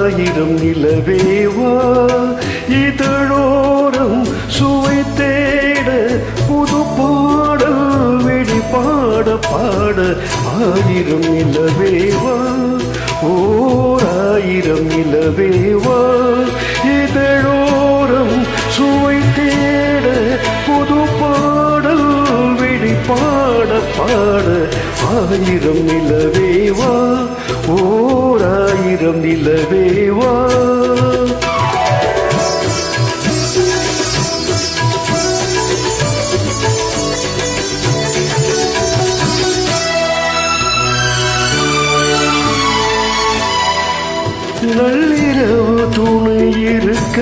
ஆயிரம் நிலவேவா இதழோரம் சுவை தேட புது பாடல் வெடி பாட பாட ஆயிரம் நிலவேவா ஓர் ஆயிரம் நிலவேவா இதழோரம் சுவை தேட புது பாடல் வெடி பாட பாட ஆயிரம் நிலவேவா ஓர் ஆயிரம் நிலவேவா நள்ளிரவு துணை இருக்க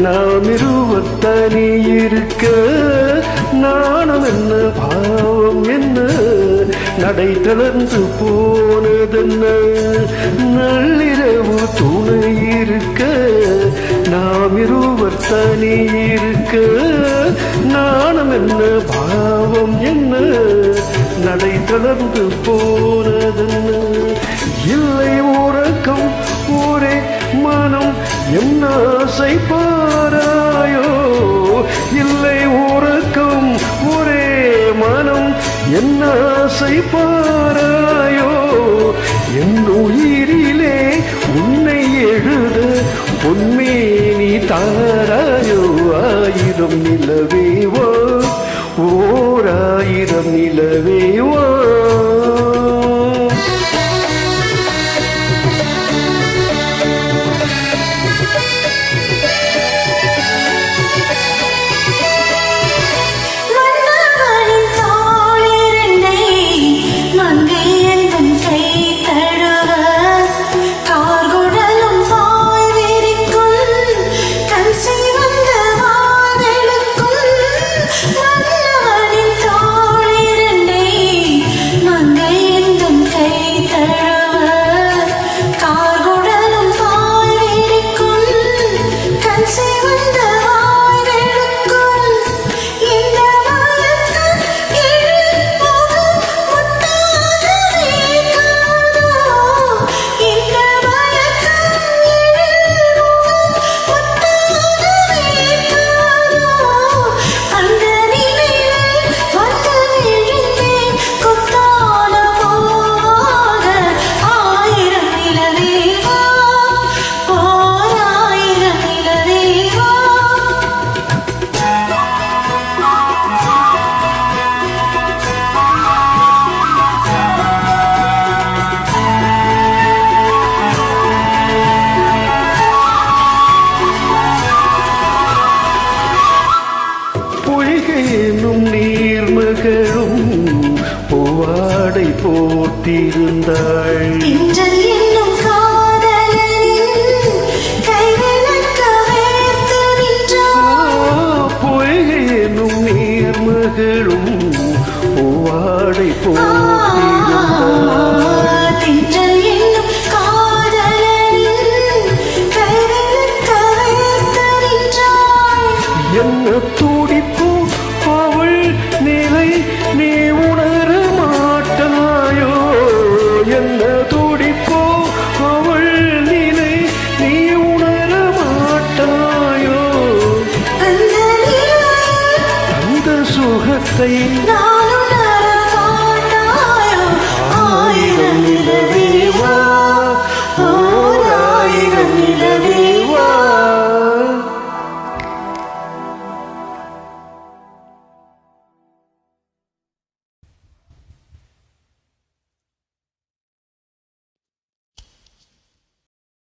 நாம் இருவத்தனி இருக்க நாணம் என்ன பாவம் என்ன நடை தளர்ந்து போனதென்ன நள்ளிரவு துணை இருக்க நாம் இருவர் தனி இருக்க நாணம் என்ன பாவம் என்ன நடை தளர்ந்து போனதென்ன இல்லை உறக்கம் ஒரே மனம் என்ன ஆசை பாராயோ இல்லை உறக்கம் ஒரே மனம் என்ன ஆசை பாராயோ என் உயிரிலே உன்னை எழுத பொன்மேனி தாராயோ ஆயிரம் நிலவேவா ஓர் ஆயிரம் நிலவேவா என்னும் நீர்மகளும் பூவாடை போர்த்திருந்தாள் பொய்கை என்னும் நீர்மகளும் பூவாடை போர்த்திருந்தாள் என்ன துடிப்பு அவள் நிலை நீ உணர மாட்டாயோ என்ன துடிப்போ அவள் நிலை நீ உணர மாட்டாயோ அந்த சுகத்தை ஆயிரம்